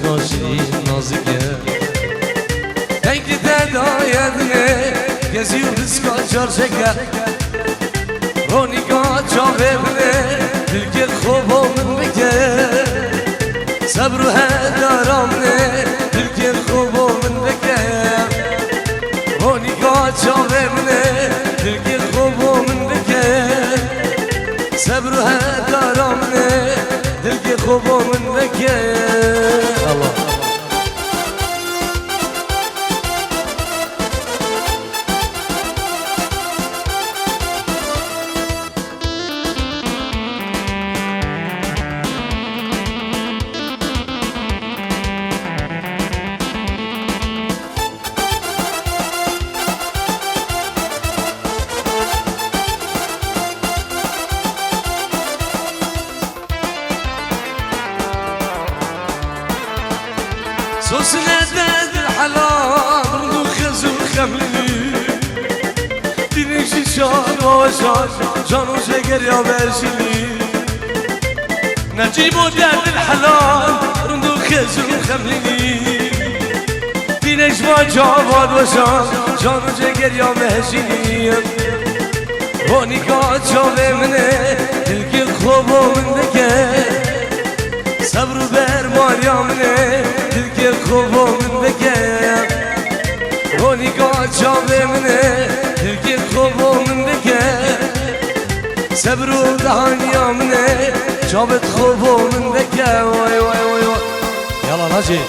ناشی نازکه تنگی تدایدنه گزی و رزکا چارچکه رونیکا چاوه بنه دلگه خوبا من بکه صبر و هدارامنه دلگه خوبا من بکه رونیکا چاوه بنه دلگه خوبا من بکه صبر و هدارامنه دلگه خوبا من بکه الله سوسنا داد الحلال رندو خزو خملي دينيشي شان وشان جانو شجر يا برشلي نجيبو داد الحلال رندو خزو خملي دينيش ما جواد وشان جانو شجر يا برشلي هوني قاعد شوفي مني تلقي خوبو منك صبر بر مريمني دلگه خوبا من بگم رونی قاعد شاوه منه دلگه خوبا من بگم صبر و دهانیا منه شابت خوبا من بگم وای وای وای وای یالا ناجی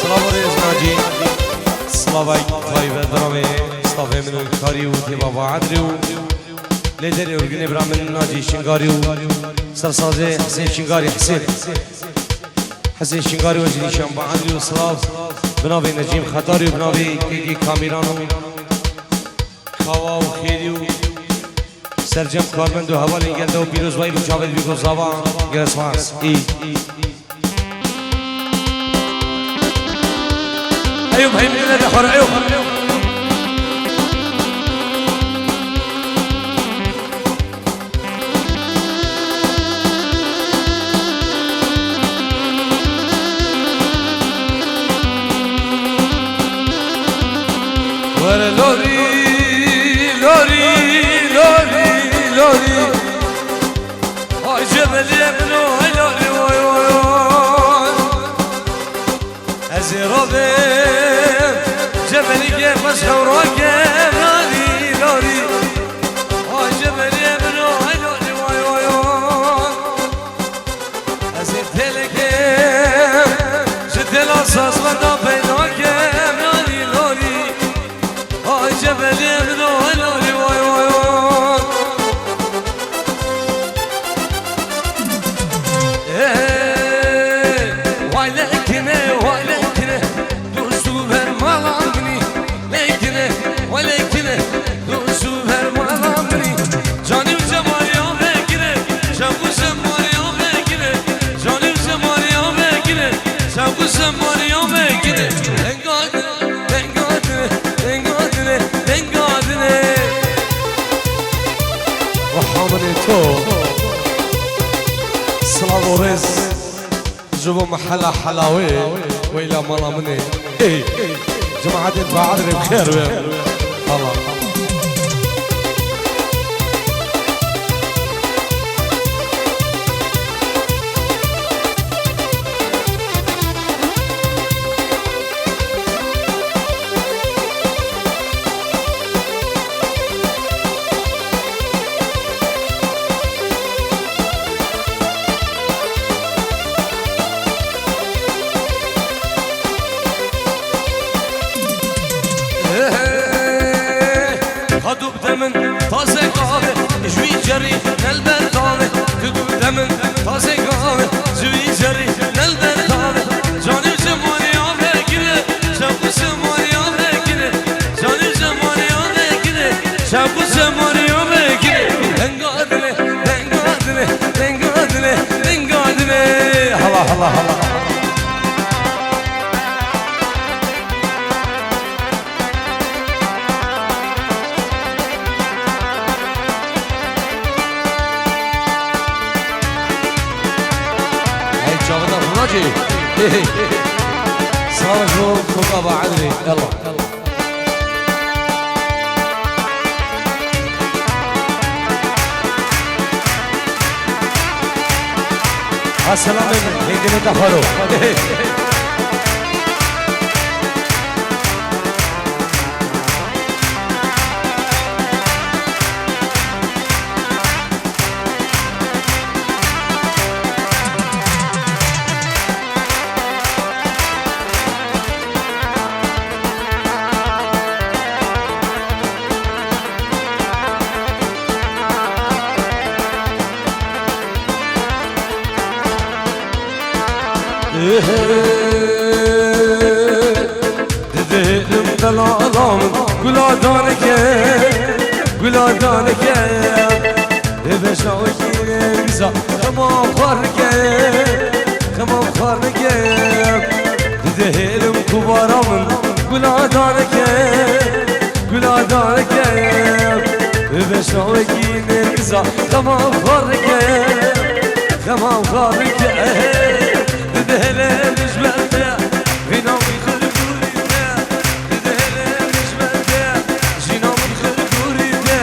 سلام علیکم ناجی سلامای طایب درامه استافه من کاری و دیوا وعدری و لیدر ارگن ابراهیم ناجی شنگاری و سرسازه حسین شنگاری حسین شنگاری و جنیشان وعدری و سلاف بناوی نجیم خطاری و بناوی کیکی کامیران و خوا و خیلی و سرجم کارمند و حوالی گلده و بیروزبایی و جاوید بیگو زاوا گرسماس أيوب هاي من الذي حر أيوب ورا لوري لوري لوري لوري هاي جبل يبنو هاي لوري واي واي أزيرابي جبلي كيف مشهورك لوري لوري هاي جبلي يبنو هاي لوري واي واي أزيد لك جد الأصاص ودا بينك لوري لوري هاي جبلي يبنو هاي لوري واي واي واي لكنه واي لكنه دوستو vermalanmini lekine ولكنه دوستو vermalanmini canım cemaliya bekine şavku cemaliya bekine canım cemaliya bekine şavku cemaliya bekine engadine engadine engadine engadine وحامني تو صلاة ورز جبو محلا حلاوي ويلا مالا مني جماعة البعض بخير الله خدوب دمن تازه قهوه جوی جری نلبر تاوه خدوب دمن تازه قهوه جوی جری نلبر تاوه جانم زمانی آمه گیره شبو زمانی آمه گیره جانم زمانی آمه گیره شبو زمانی آمه گیره دنگادنه دنگادنه دنگادنه دنگادنه هلا هلا هلا. حكي صار جروب خطابة عدري يلا السلام عليكم هيدي نتفروا دذهلم دلالام قلا دانك بشاوكي بزا تمام خارك دذهلم كبارام قلا دانك بشاوكي بزا تمام خارك دهلا نجمة فينا ويخلقورينا دهلا نجمة جينا ويخلقورينا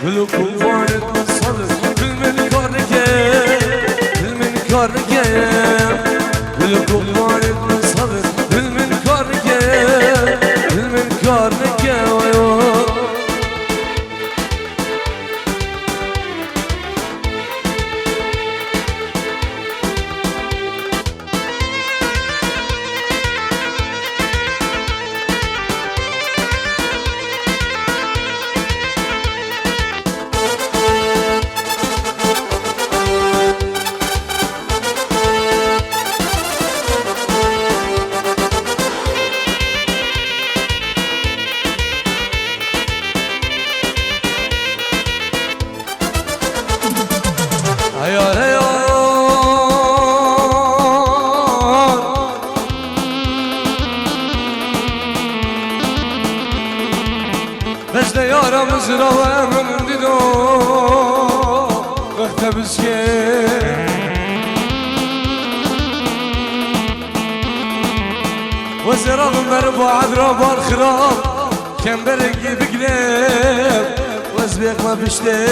ولكم فارد من صدر بالمن كارنكا ولكم فارد من صدر بالمن كارنكا بس يارا مزرعة من ديدو اختبس وزرع مربع عدرا الخراب كان برقي بقلب وزبيق ما بشتي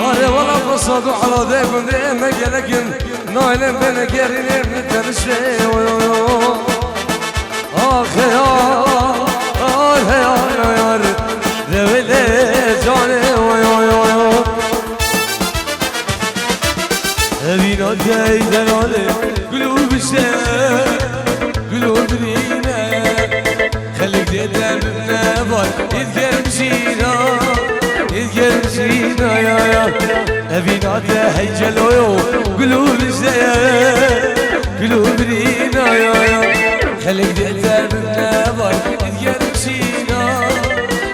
أري والله قصدوا على ذيب ذيب ما قلقن نايلن بين قرينين من ترشي آخ يار ذويلي جاني بينا داي دلالي قلوب الشام قلوب رينا خليك ديدان بالنظر يذكر مشينا يا بينا داي جلويو قلوب الشام قلوب رينا يا خليك ديدان بالنظر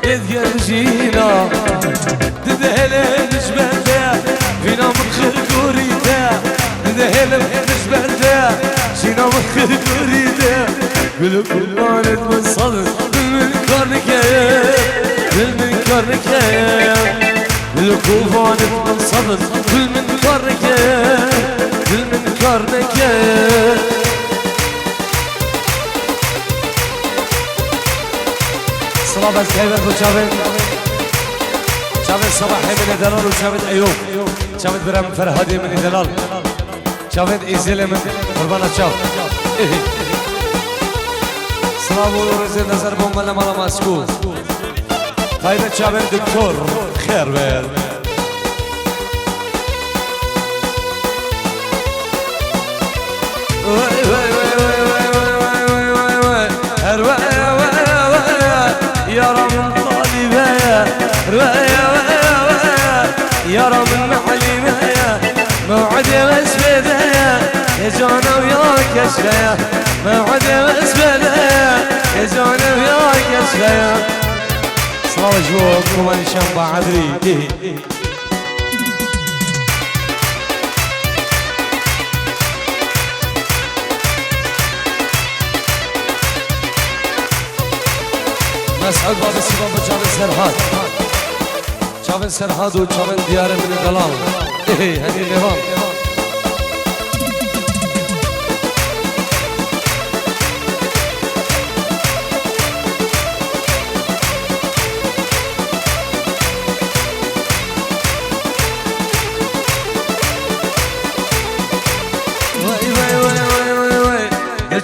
يذكر مشينا تذهل نجمة فينا من خرقوريتا تذهل نجمة فينا من خرقوريتا قلوب الوالد من صدر من كارنكا قلوب الوالد من صدر من كارنكا صلاة الكيبر وشافت صباحي من دلال وشافت أيوب شافت برام فرهادي من دلال شافت إيزيلي من قربانة شاف صلاة ورزي نظر بومبالا مالا ماسكو فايدة شافت دكتور خير بير يا رب طالبة يا رب المعلمة موعد مسبدة يا جانا وياك اشفيا موعد مسبدة يا جانا وياك اشفيا صلاة وجوه كمان شنبع عدري مسعود باب السباب جاب السرهات چاون سرحاد و چاون دیار من دلال هنی نوام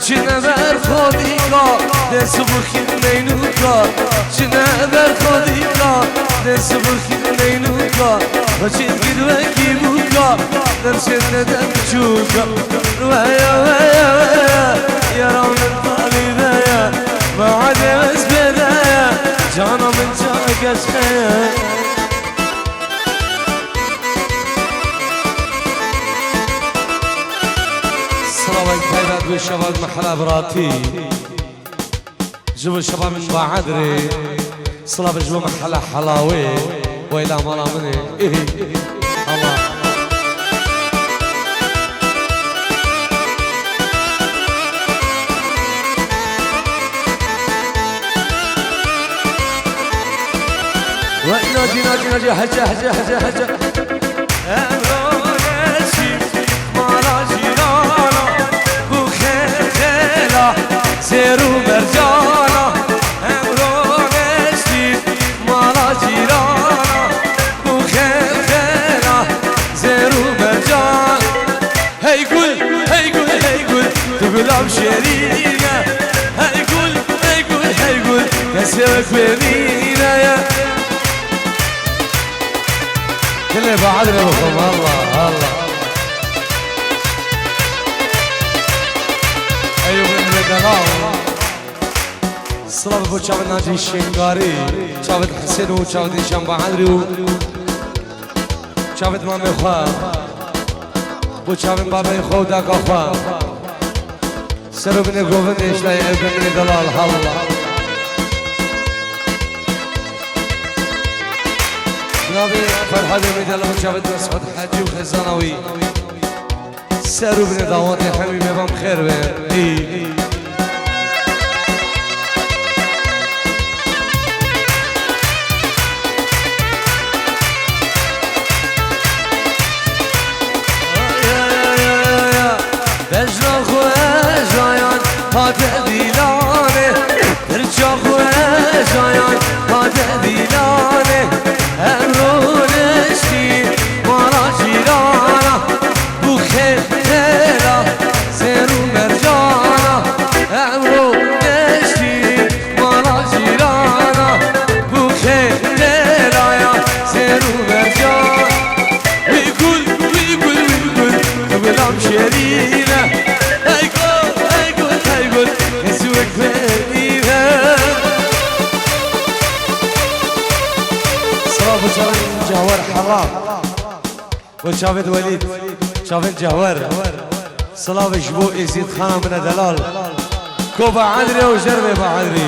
چنه بر خودی کا دست بخیر نینو کا چنه بر خودی کا دست بخیر نینو کا بچین گیر و کی بوکا در چنه دم چوکا ویا ویا ویا یاران الطالبه یا بعد از بدایا جانا من جاکش خیا جبل الشباب محلى براتي جبل الشباب من بعدري صلاب جبل محلى حلاوي ويلا مالا مني الله ناجي ناجي ناجي هجا هجا هجا هجا سيرو مرجانا امرو نشتي مالا جيرانا بو خير خيرا سيرو مرجان هي قول هي قول هي قول تقول ام شريكة هي قول هي قول هي قول نسيبك بمينا يا كله بعد ربكم الله الله صلاة بو چاود ناجی شنگاری چاود حسین و چاود شنبعندری و چاود مامی خواه بو چاود بابای خواه داکا خواه سرو بینه گوون اشلای ابن بینه دلال حالا جنابی فرحاد میدل بو چاود مسعود حجی و خزانوی سرو بینه دعوات حمی میبام خیر بین هات دیلانه در چاخوه جایان هات دیلانه امرو نشتی مالا جیرانا بو خیر خیرا سیرو مرجانا امرو نشتی مالا جیرانا بو خیر خیرا یا سیرو مرجان وی گل تبلام شرینه شاهد جوهر حرام وشاهد وليد شاهد جوهر صلاة شبو يزيد خان من دلال كوبا عدري وجربي بعدري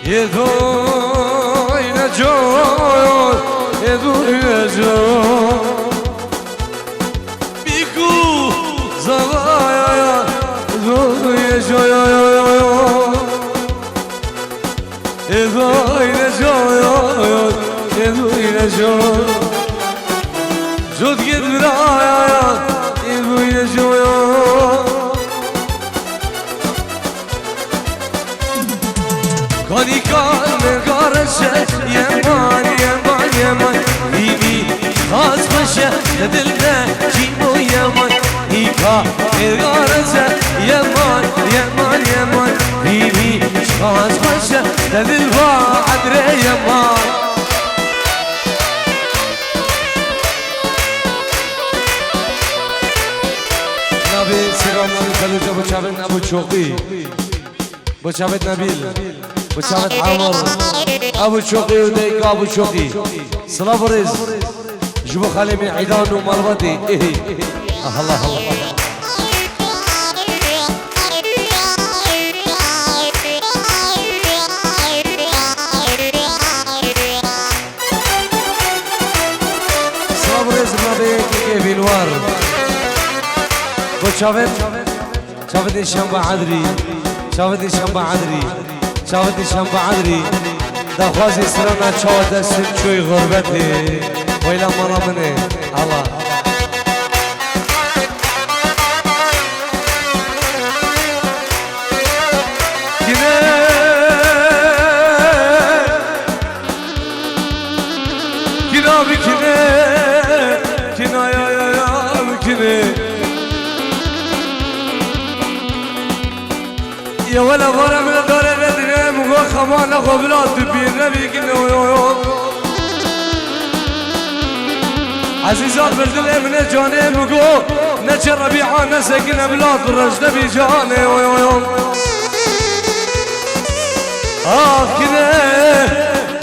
يدوين جوي يدوين جوي بيكو زوايا يدوين جوي يدوين جوي يدوين جوي جود قد برايا يدوين جوي كوني كان مقارشة يمان يمان يمان بيبي خاص خشة لدلنا جيبو يمان إيكا مقارشة يمان يمان يمان بيبي خاص خشة لدلوا عدري يمان نبي سلام نبي خلوجة بچاوت أبو چوقي بچاوت نبيل بچاوت عمر ابو شوقي وديك ابو شوقي صلاة برز جبو خالي من عيدان ومربطي الله الله شافت شنبه عدري شافت شنبه عدري شافت شنبه عدري دخوازي سرنا چاو دستم چوی غربتی ویلا مالا منه الله Kina bikine Kina ya bikine Ya wala vara min dare nedine Mugo khamana khablat bir bikine عزيزان بردل من جاني مقو نجر ربيعة نسكن بلاد الرجل بجاني كده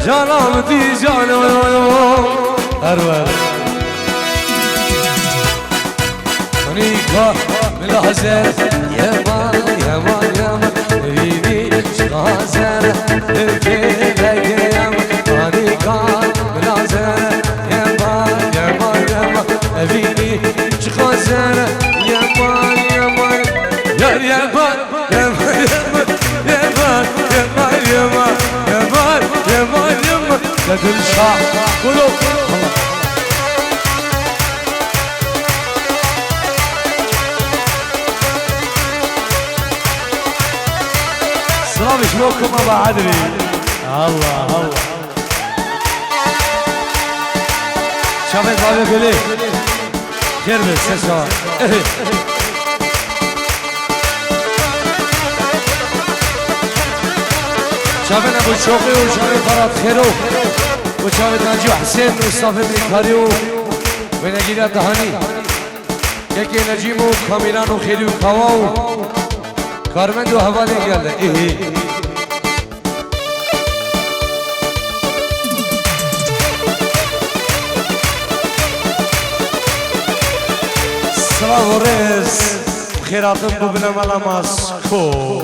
جانا مدي جاني أروى منيكا من الهزار يا مان يا مان يا مان بيبي شغازر الكيلك يا مان منيكا من الهزار يا مان يا مان يا مان بيبي شغازر يا مان يا مان يا مان يا مان يا مان يا مان يا مان يا مان يا مان يا مان يا مان لا تنسى قولوا مش موكم ابو عدري الله الله شافت بابي قولي خير بس شباب شافت ابو شوقي وشافت فرات خيرو وشافت ناجي وحسين ومصطفى بن كاريو ونجينا دهاني يكي نجيمو كاميران وخيري وكواو كارمند وحوالي قال ايه صلاة ورز بخيراتم ببنا مالا ماسكو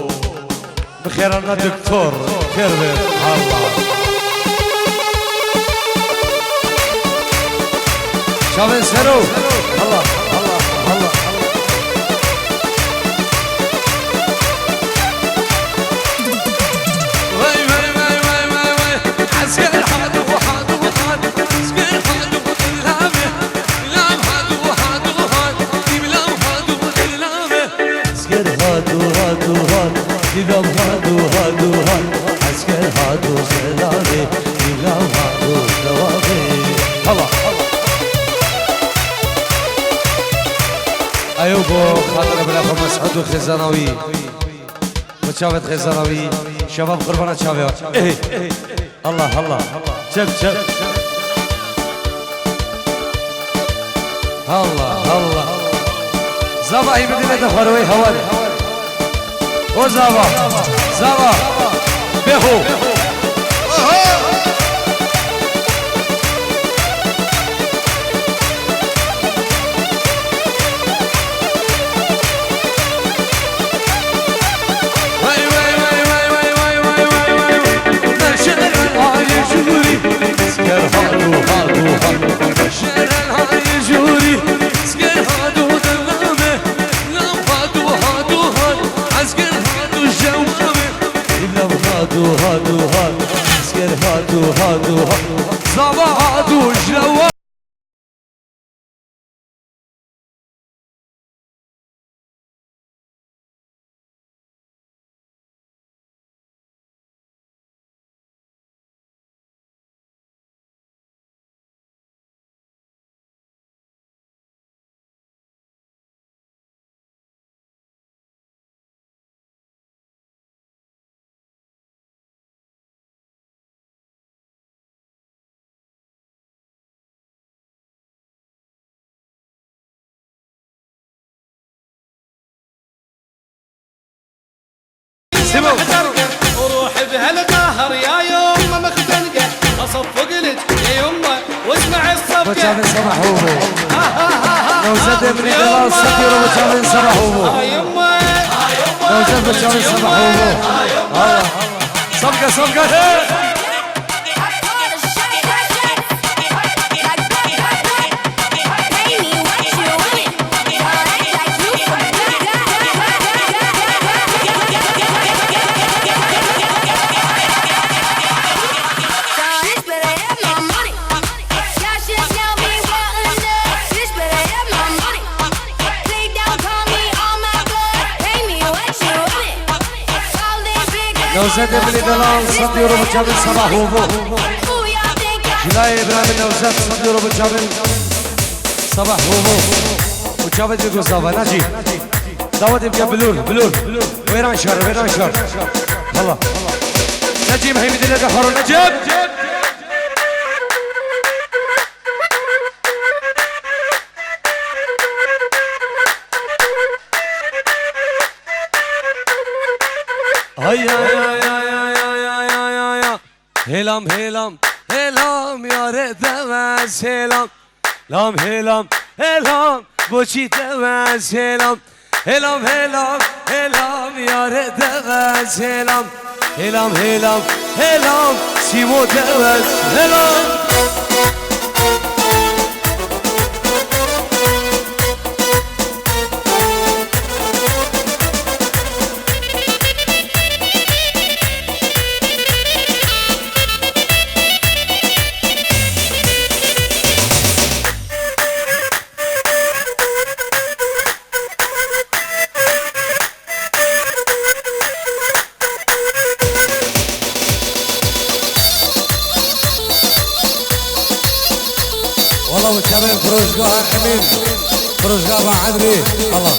بخيرانا دكتور خير بيت الله شافين سرو الله الله الله Dilam hadu hadu had asker hadu selave dilam hadu selave Allah أيوبو خاطر بلاخو مسعود وخزانوي وشافت خزانوي شباب قربانات شباب إيه الله الله شب شب الله الله زباي مدينة خروي هوالي وزاوا زاوا بهو واي واي واي واي واي واي واي واي واي نشر الهاي جوري سكر هادو هادو هادو نشر الهاي جوري سكر هادو دلامه لام هادو هادو هادو عسكر هادو هادو هادو عسكر هادو هادو هادو زابا هادو جلوة وروح بهالقهر يا يوم ما خدنقه اصفق لك يا يمه واسمع الصفقه وشافن صباحوبو لو زاد من خلاص سكر وشافن صباحوبو لو زاد وشافن صباحوبو صفقه صفقه نوزد ابن دلال 100 یورو به جابل صباح هوبو جلای ابراهیم نوزد 100 یورو به جابل صباح هوبو و جابل دیگو صباح نجی دعوت بیا بلور ویران شهر والله نجيب حميد الله دحر نجيب هلام یاره دمز هلام بوچی دمز هلام یاره دمز هلام سیمو دمز هلام والله متابعين فروشقاها حميم فروشقاها عدري الله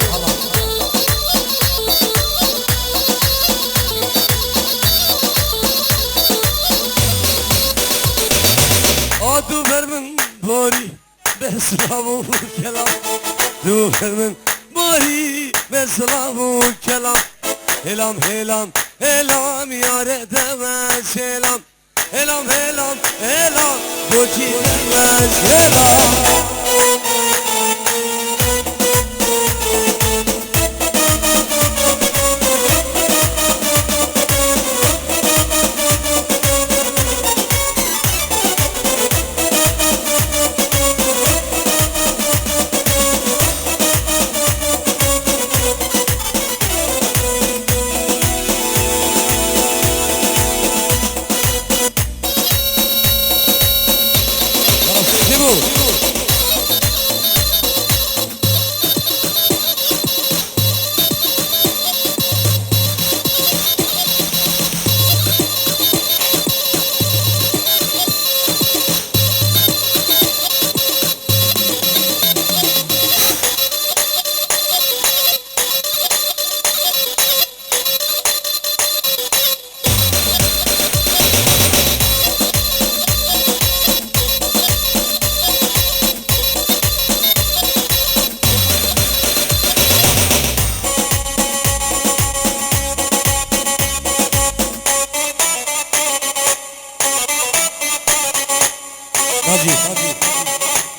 دوبر من باری بسلام و کلام دوبر من باری بسلام و کلام هلام یاره دمش هلام بوچی دمش هلام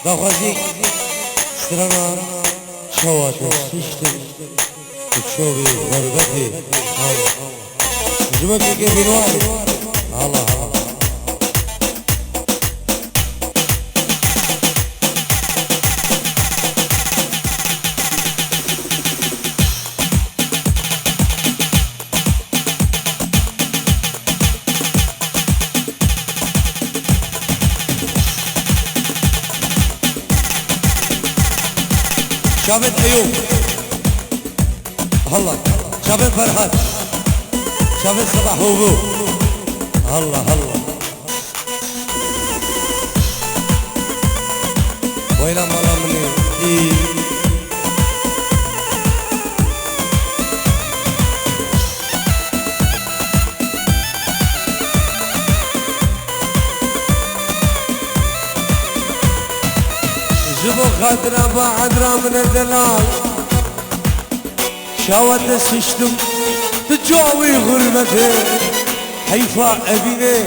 بخوازی سرنا شوات سیستم تشوفي غربتي جمك كيف نوالي الله شابت أيوب الله شابت فرحات شابت صباح هوبو الله ويلا مرة مني جبو خاطر بعد را من الدلال شاوت سشتم تجاوي غربتي حيفا أبيني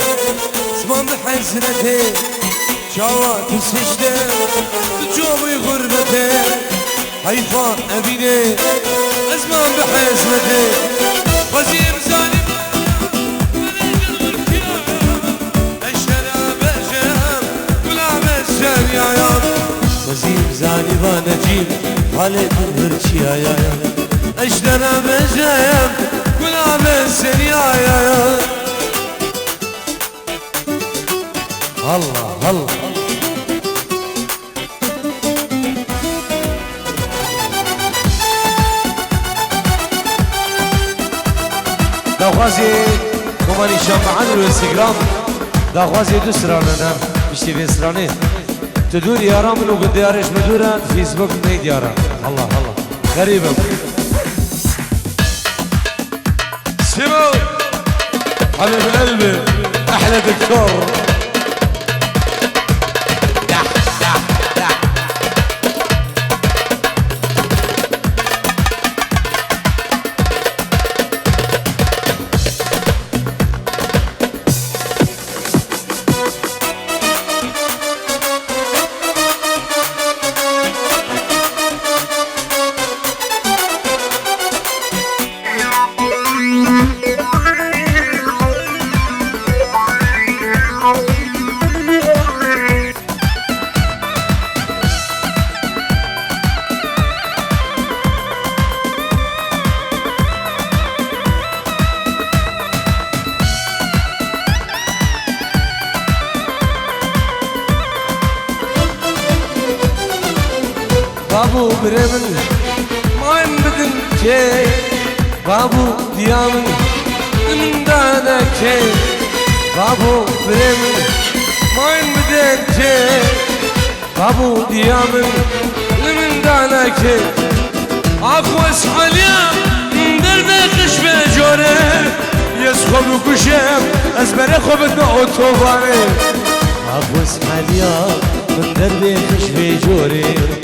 زمان بحزنتي شاوت سشتم تجاوي غربتي حيفا أبيني زمان بحزنتي وزير زاني وزير زاني نجيب عليك هرشي يا اشترى بجايم كلها بالسن يا الله داوخازي كماني شمعان الانستغرام داخوازي دو سرانه مشتي في سرانه تدور يارا منو قد يارش مدورة فيسبوك نيد يارا الله الله غريبة سيمو حبيب قلبي احلى دكتور بابو برمن ما بدن كي بابو ديامن من دانا كي بابو برمن ما بدن كي بابو ديامن من دانا كي اكو اسحاليا درد قش بجوره يسخب كشم ازبر خبتنا اوتوبانه اكو اسحاليا من درد قش بجوره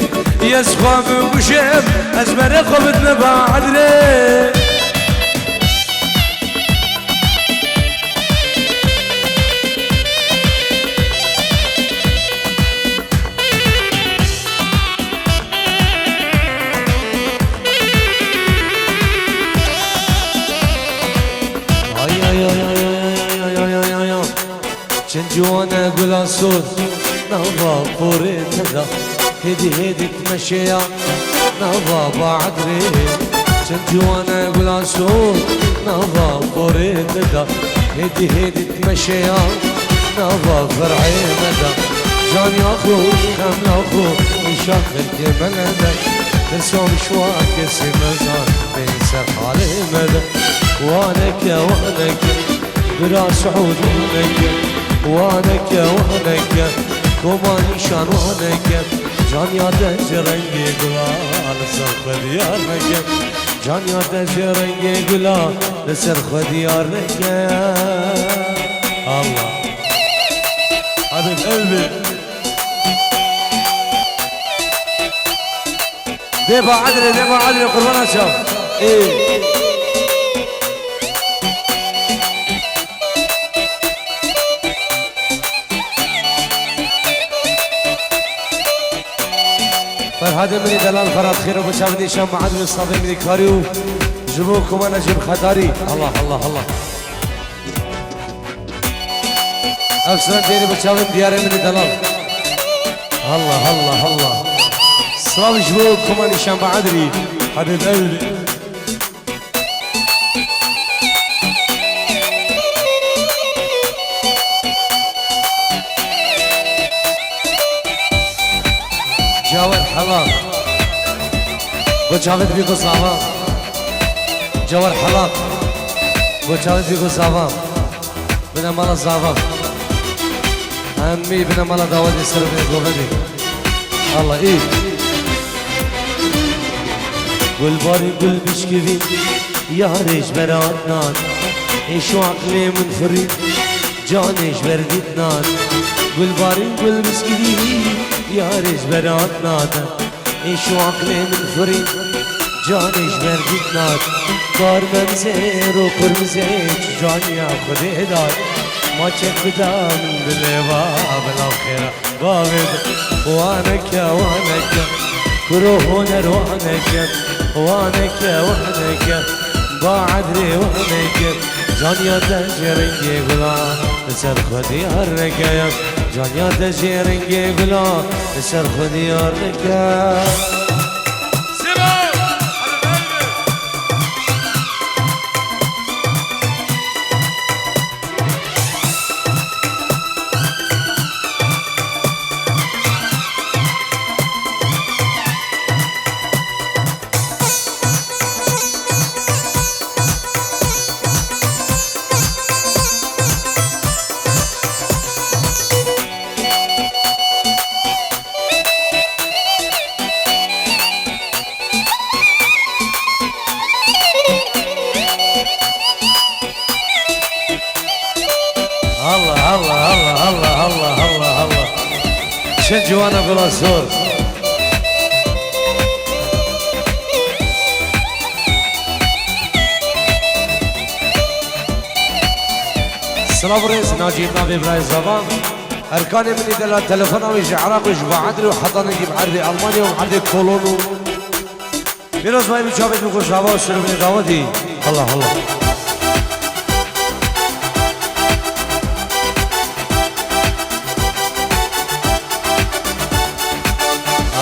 يسخب وشم أزمر خبتنا بعدري جوانا قول صوت نظا فوريت هذا هدي تمشيا نظا بعدري جوانا قول صوت نظا فوريت هذا هدي تمشيا نظا فرعي مدى جان يا اخو كم يا اخو يشغل جبل هذا ترسم شواك سمزان بينسى حالي مدى وانك براس عودونك وانك كمان شان وانك جان ياد جرنگي گلا لسر خديارك جان ياد جرنگي گلا لسر خديارك الله حبيب قلبي ديبا عدري قربان اشرف ايه فرهاد مني دلال فراد خير وبشاودي شام معاد مصطفى مني كاريو جبوكم انا جيب خداري الله الله الله افسران ديني بشاودي دياري مني دلال الله الله الله صلاة جبوكم انا شام معادري حبيب قلبي جوار حلاق بچاوت بيكو صاحبا جوار حلاق بچاوت بيكو صاحبا بنا مالا صاحبا امي بنا مالا داود يسر بنا قوبدي الله ايه قل باري قل بشكبي يا ريش براتنان ايشو عقلي منفرد جانيش بردتنان قل باري قل بشكبي يا ريش براتنان ايشو عقلي منفرد جانيش بردتنان كار منزير وقرمزيج جان يا خدي دار ما چك بدان بالليبا بالاخرة بابد وانك يا وانك كروه نروانك وانك بعدري وانك جان يا دجرنجي غلا سر خدي هرقيا جان يا دجرنجي غلا سر خدي هرقيا الله الله الله الله الله الله الله شن جوانا بلاسور سلام رئيس ناجي نافي براي زبان أركاني مني دلال تلفون ويجي عراق ويجي بعدري وحضاني يجيب عرضي ألمانيا وعرضي كولونو بيروز باي بيشابت بكوش هوا وشربني دعوتي الله الله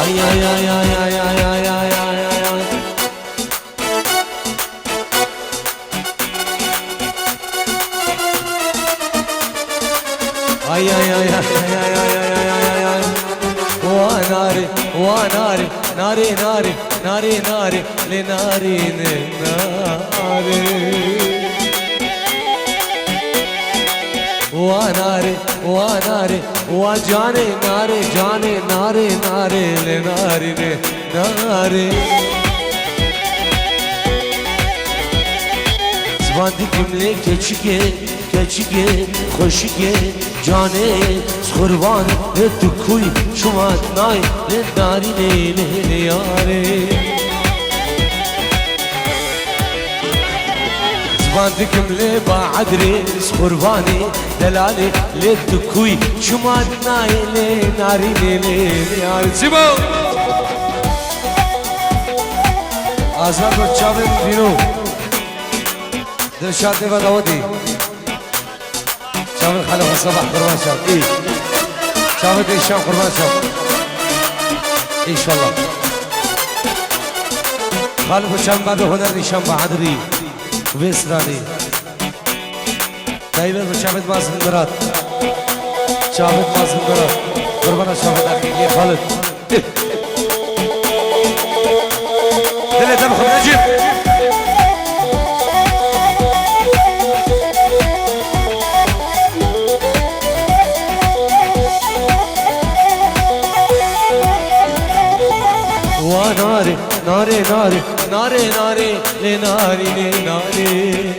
ay ay ay ay ay ay ay ay ay ay ay ay ay ay ay وناري وناري ناري ناري ناري ناري لناري ناري وناري وناري وجاني ناري جاني ناري ناري لناري ناري زباندي كملي كچيكي كچيكي خوشيكي جاني سخربان تكوي شمات ناي لناري لياري زباندكم لي بعدري سخرباني دلالي للتكوي شمات ناي لناري لياري سيبو آزاد و چاوين بينو دلشاد دي بداودي شامل خلف الصباح قربان شام ايه شامل دي الشام قربان شام ان شاء الله خالف الشام بعد هنر نشام بعدري ويسراني دايما شامل مازندرات شامل مازندرات قربان شامل اخي خالد دلي تبخل نجيب وناري ناري ناري ناري ناري لناري لناري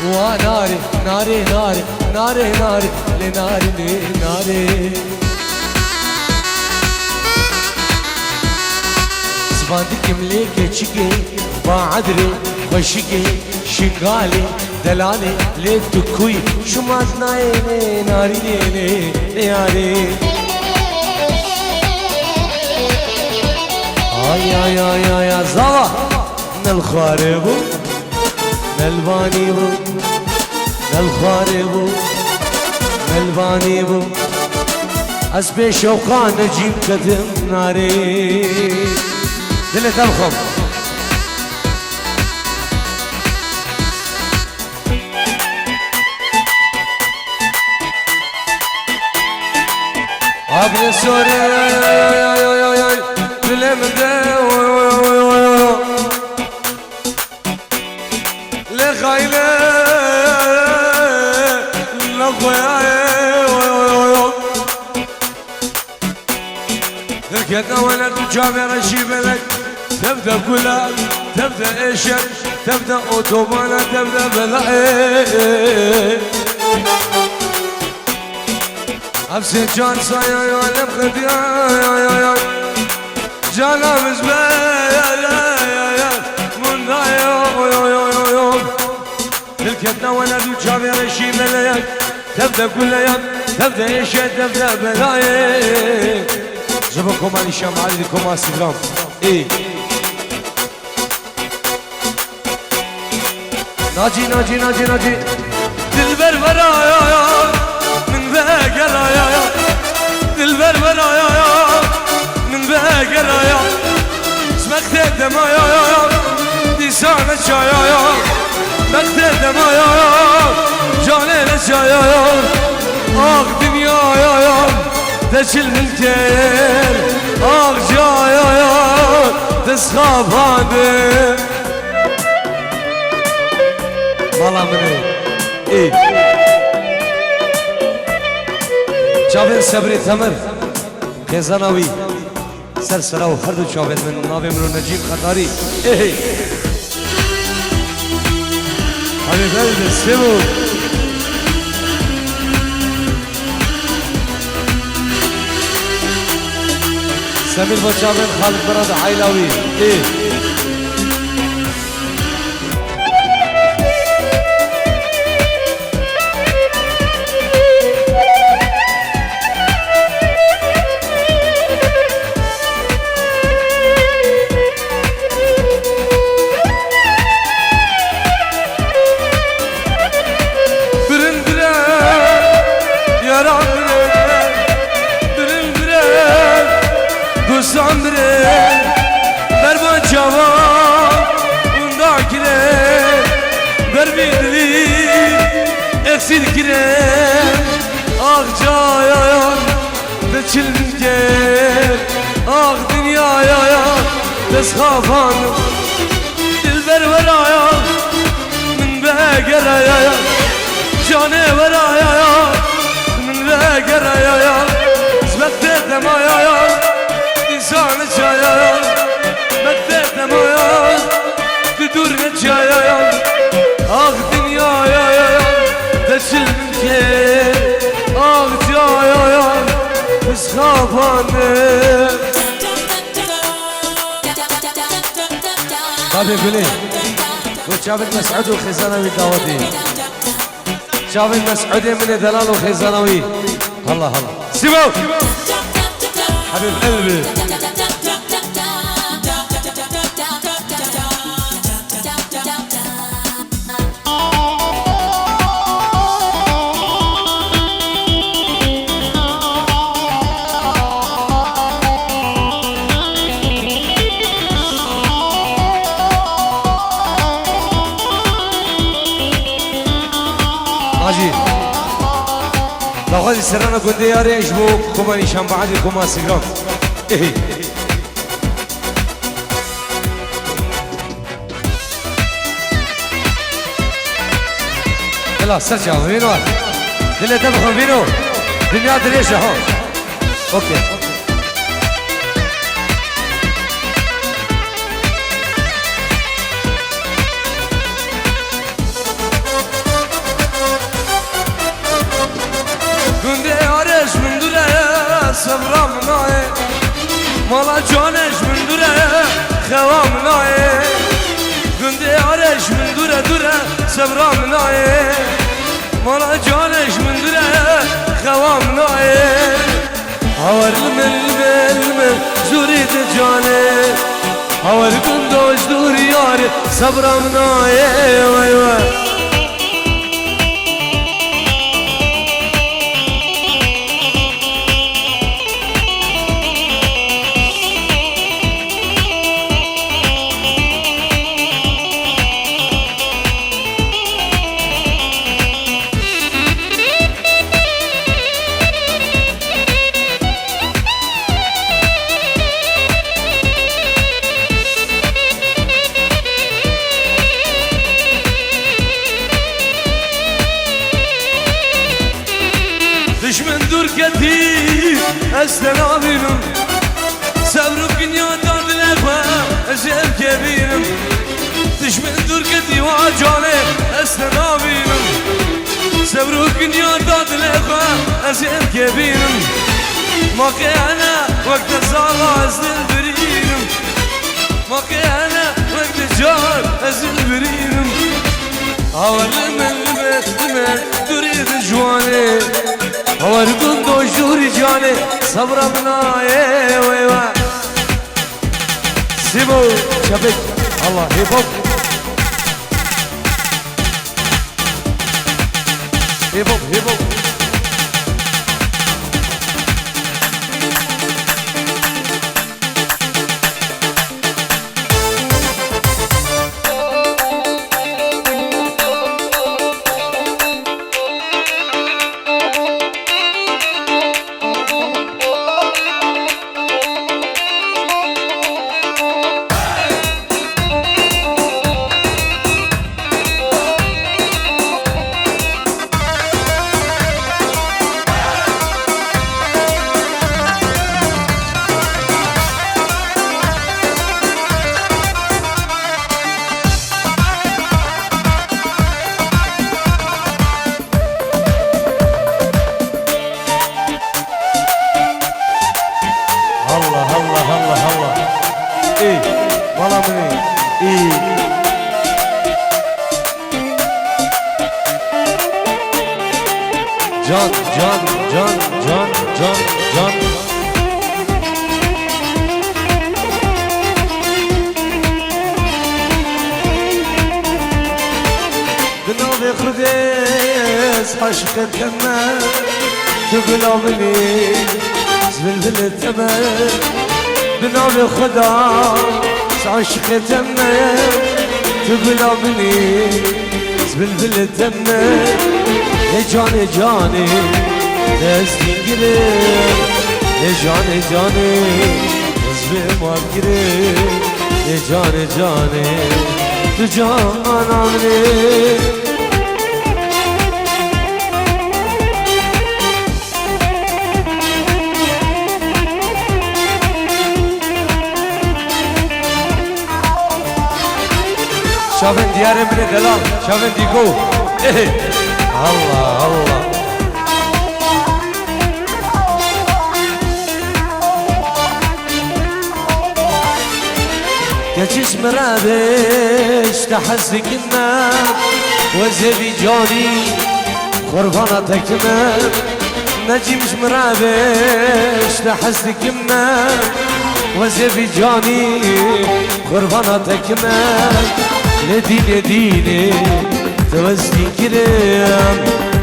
وناري ناري ناري ناري ناري لناري لناري زبادك مليكي تشكي بعدري خشكي شقالي دلالي لتكوي شمات نايني ناري ليلي لياري ay ay ay ay ay zava nel kharibu nel banibu nel kharibu nel banibu asbe shawqan najib kadim nari dilet alkhom abne sore bilemde لخايله لخويا الكذا ولد جامع شيبلك تبدا كلها تبدا ايشك تبدا اوتوبانا تبدا بلاي افسي جان صايا يا لبخد يا جانا مزبال من يوم الكذا ولد جامع شيبلك تبدا كلها تبدا ايشك تبدا بلاي جبكم على الشام عليكم على السلام ايه ناجي ناجي ناجي ناجي دلبر برايا من بقرايا دلبر برايا من بقرايا اسمك دمايا لسان الشايا مقتل دمايا جاني الشايا اخ دنيا يا تشل من كير اخ جايا تسخاب هذا والله مني ايه جاوين صبري تمر خزانوي سلسله وفرد جاوين من ناوي منو نجيب خطاري ايه حبيب قلبي سيبو سمير بوشابن خالد براد عيلاوي ايه Silkirem ah cayayan Beçilger ah dünyaya ya Deshafan Dilber veraya Min begeraya ya Cane veraya ya Min begeraya ya Zbette demaya ya İnsanı çaya ya Zbette demaya Düdür ne çaya ya Ah dünyaya ya Deçilke ah caya biz kapanır. طيب يقولي وشاب المسعود وخزانوي داودي شاب المسعودي من دلال وخزانوي الله الله سيبو حبيب قلبي لغادي سرنا كنت يا ريش بو كوماني شامبعدي كوما سيغام ايه يلا سرجع فينو دلي تبخل فينو دنيا دريشة هون اوكي صبرا مناي مالا جانش من دوره خوا مناي گنده آرش من دوره دوره صبرا مناي مالا جانش من دوره خوا مناي هاور المل زوريت جاني هاور گندوش دور یار صبرا مناي وای وای Düşman dur getir Eslen abim Sabrıp dünyadan dilefa Zevk ebinim Düşman dur getir Vacane Eslen abim Sabrıp dünyadan dilefa Zevk ebinim Makiyana Vakti zağa ezil birinim Makiyana Vakti car ezil birinim Havalim elbetime Durid jvane Havargun doşuri cane Sabramna eyvah Sibo Çabuk Allah hip hop Hip hop hip hop جان جان جان جان جان جان بنابي خديس عشق التمام تقلبني زبلبل التمام بنابي خديس عشق التمام تقلبني زبلبل التمام يا جاني جاني دستي قريب يا جاني جاني زبي ما قريب يا جاني جاني تجان عمري شافن ديار من دلال شافن ديكو ايه الله الله يا جسم رابش تحسك النام وزبي جاني خرفانة تكمل نجي مش مرابش تحسك النام وزبي جاني خرفانة تكمل لديني ديني توزني كريم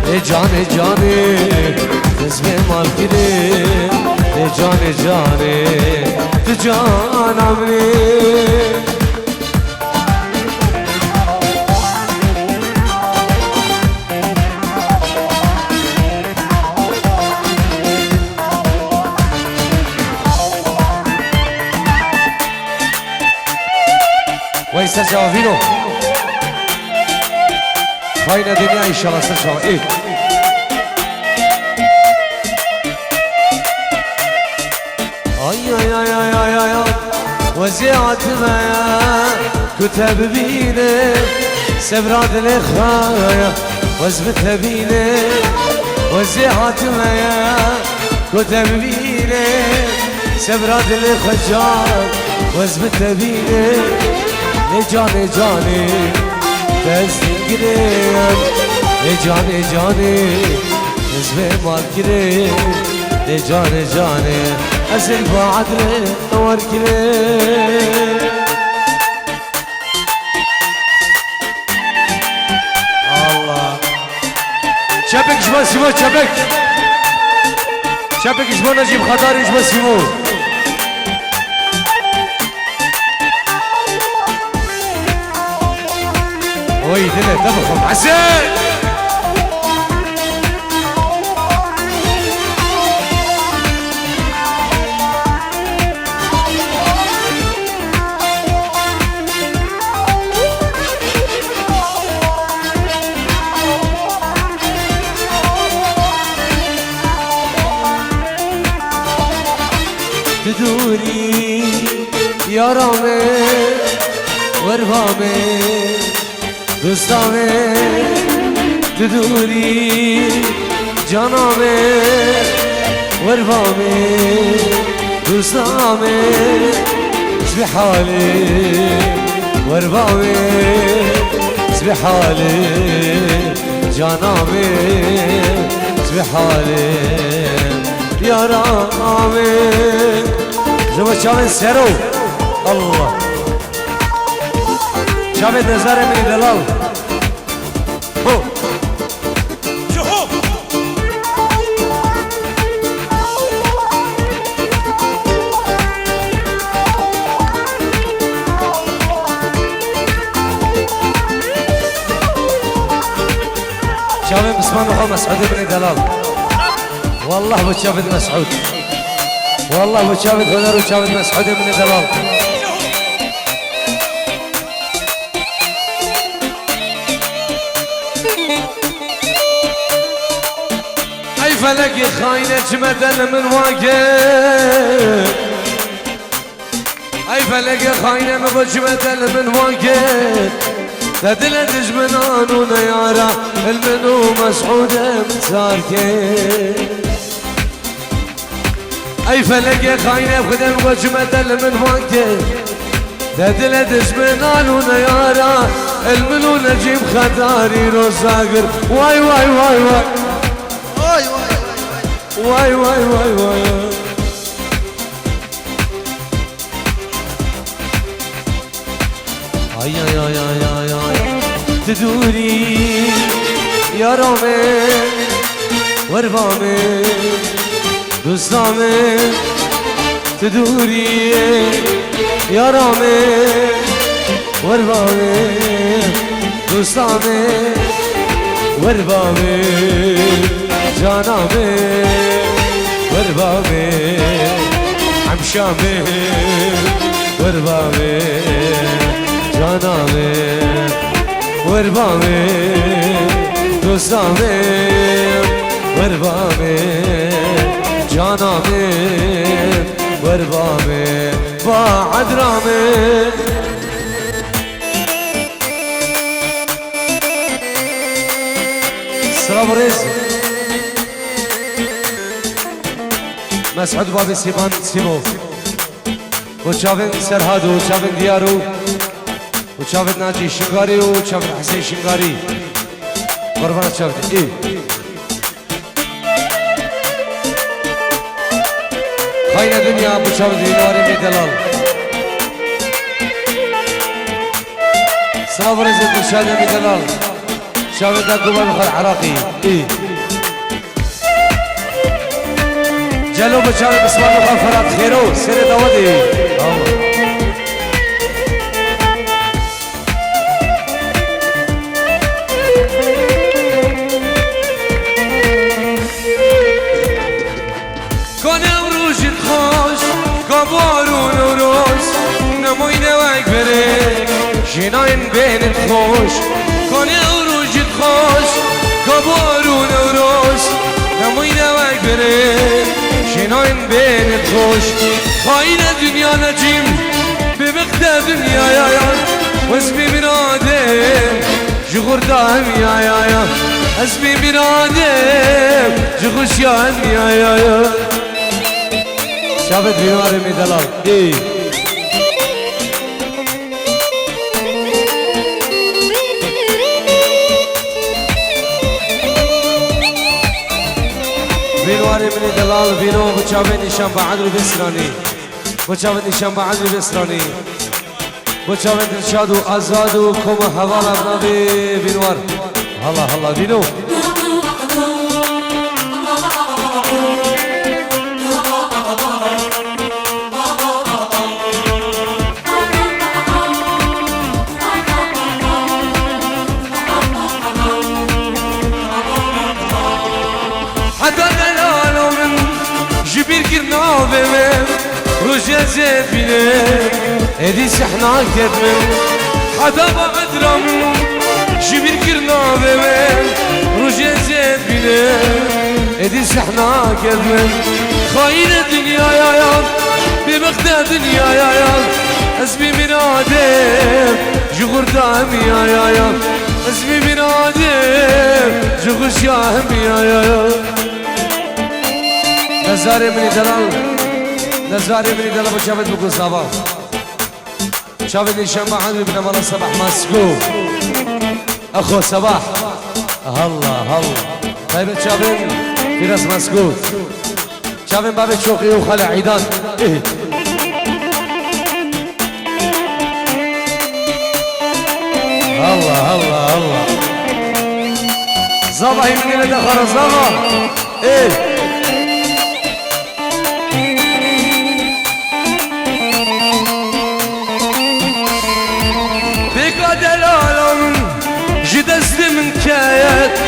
يا جاني جاني تزمي مال كريم يا جاني جاني تجان عمري ويسا جوافينو خاينة دنيا إن شاء الله سنشاء إيه أي أي أي أي أي أي وزيعت ما كتب بيني سبراد الإخايا وزبت بيني وزيعت ما كتب بيني سبراد الإخجار وزبت بيني يا جاني جاني دستي قريب يا جاني جاني زبي ما قريب يا جاني جاني أزل بعد لي نور قريب الله شبك جبا سيمو شبك شبك جبا نجيب خطاري جبا سيمو وي دلة تفخم حسين تدوري يا رامي ورفامي دوستامي تدوري جانامي ورفامي دوستامي اسبي حالي ورفامي اسبي حالي جانامي اسبي حالي يا رامي زما شامل سرو الله شامل نظر من دلال هو شوف شامل بسمان وخو مسعود بن دلال والله بتشافد مسعود والله بتشافد هنر وشافد مسعود بن دلال اي فلك خاينة جمدل من واقف اي فلك خاينة مبجمدل من واقف تدل دجمنان ونيارة المنو مسعود مساركين اي فلك خاينة بخدم وجمدل من واقف تدل دجمنان ونيارة المنو نجيب خداري روزاقر واي واي واي واي واي واي واي واي آي آي آي آي آي تدوري يا رامي وربامي دوستامي تدوري يا رامي وربامي دوستامي وربامي جانامي وربامي عمشامي وربامي جانامي وربامي دوستامي وربامي جانامي وربامي بعد رامي السلام عليكم مسعود بابي سيمان سيمو وشافن سرهادو وشافن ديارو وشافن ناجي شنغاري وشافن حسين شنغاري قربان شافن ايه خاين دنيا ابو شافن ديناري من دلال السلام عليكم مشاهدة من دلال شافن دا قبل مخل عراقي ايه جلو بشارة بسمان مغفرات خيرو سير داودي کنه روشت خوش کابارون و روز نموینه وک بره جناین بینت خوش کنه روشت خوش کابارون و روز نموینه وک بره جناین بینت خوش خاین دنیا نجیم ببخت دنیا یا یا واسمی برادم جغور داهم یا یا یا اسمی برادم جغوش یا هم یا یا یا شافت بيواري من دلال ايه بيواري من دلال بينو بچاوه نشان بعدل بسراني بچاوه نشان بعدل بسراني بچاوه دلشاد و آزاد و کم حوال ابنابي بينوار هلا هلا بينو روجه زبينه ادي سحنا كدمن حدا بعد رم جبير كرنا بمن روجه زبينه ادي سحنا كدمن خاين الدنيا يا يا ببخت الدنيا يا يا اسمي من آدم جغور دام يا يا اسمي من آدم جغور شاهم يا نزاري من دلال نزاري من دلال ابو شافت بكل صباح شافت نشان بعد ابن مالا صباح مسكو اخو صباح هلا هلا طيب شافت في راس مسكوت شافت باب شوقي وخلع عيدان ايه الله الله الله صباح يمكن اللي دخل صباح ايه من كايات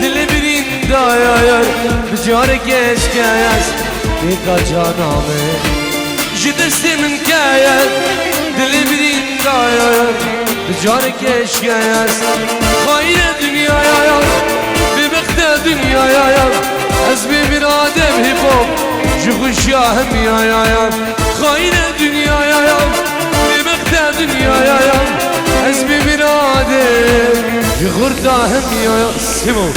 دل برين داير بجارك ايش كاياس بيكا جانامي جدست من كايات دل برين داير بجارك ايش كاياس خاين الدنيا يا يا ببخت الدنيا يا يا اسمي برادم هيبوب جغش ياهم يا خاين الدنيا يا يا ببخت الدنيا يا يا اسمي برادم يغور داهم يا سيمو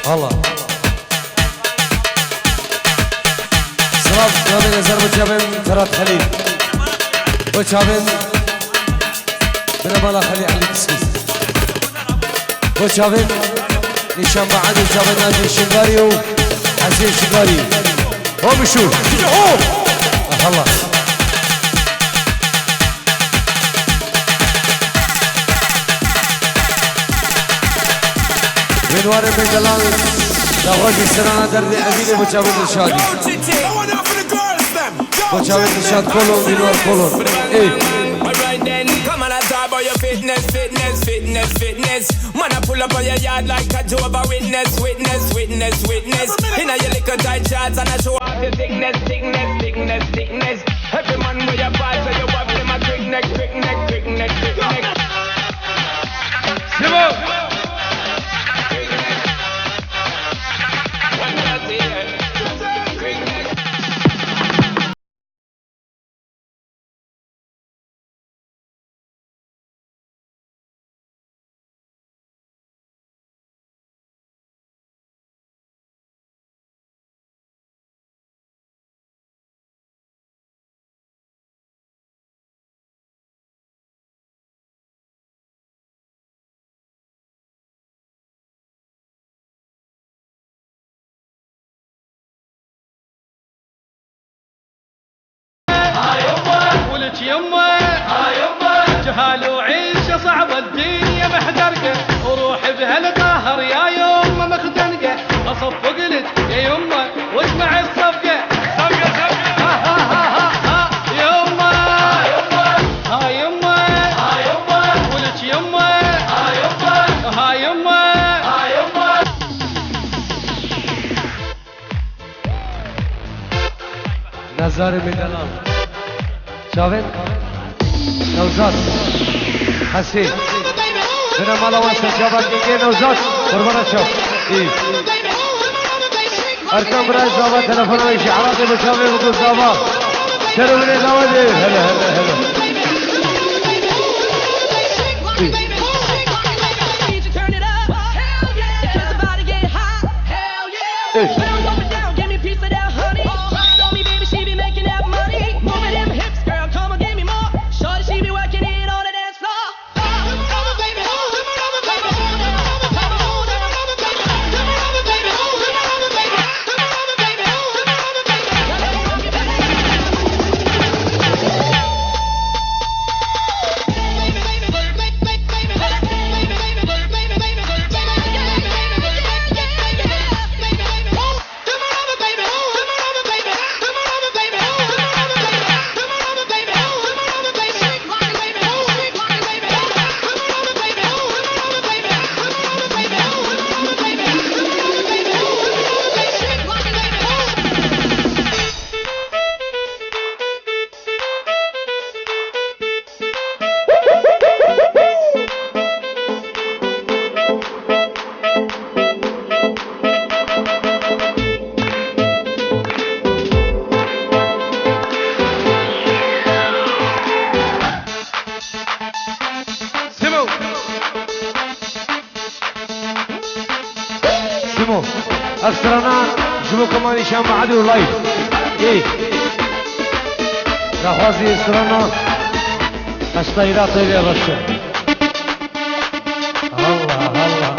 الله سلام نامي نزار بجابن فرات خليل بجابن بنبالا خليل علي كسكس بجابن نشان بعد بجابن ناجي شنغاريو حسين شقاري هو بشوف الله منوار بن جلال داخل السنة درد أمين بجاوب الشادي بجاوب الشاد كلهم منوار كلهم إيه Alright then, come on and talk about your fitness. Man, I pull up on your yard like a Jehovah Witness. Inna your little tight shorts and I show off your thickness. Every man with your pass, so you have them a quick neck. ولك يمه جهال وعيشه صعبه الدنيا محدرقه وروح بهالقهر يا يمه مخدنقه اصفق لك يا يمه واسمع الصفقه صفقه يمه ها يمه ولك يمه ها يمه نزار من جلال شاهد نوزاد حسين بنا مالا واسه شابان دیگه نوزاد قربان شو إيه ارکان برای زابا تلفن و اشعارات بشاوه بکن زابا شروع بني زابا دي هلا إيه أكثرنا جبو كمان شام عدو لايف إيه رخوازي أكثرنا أشتايرات إلي رشا الله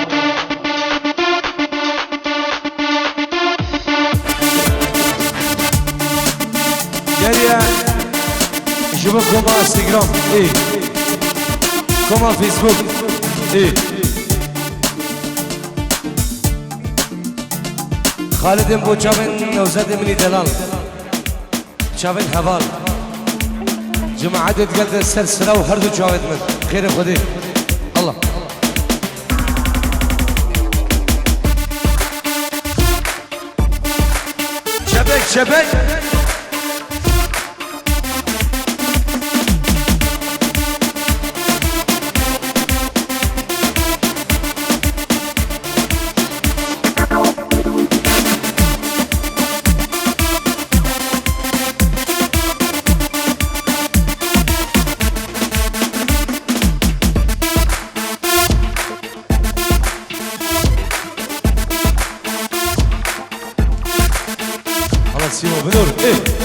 جاريا جبو كمان انستغرام إيه كمان فيسبوك إيه خالد بو چاون نوزاد مني دلال چاون حوال جماعة قلت السلسلة وهردو چاون من خير خدي الله شبك سيما بنور ايه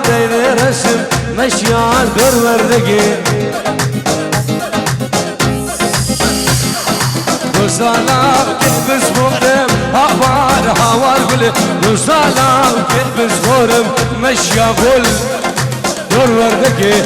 ديني رسم مشيان دور وردقي وصالام كتب صفورم هوار هوار قولي وصالام كتب صفورم مشيا قول دور وردقي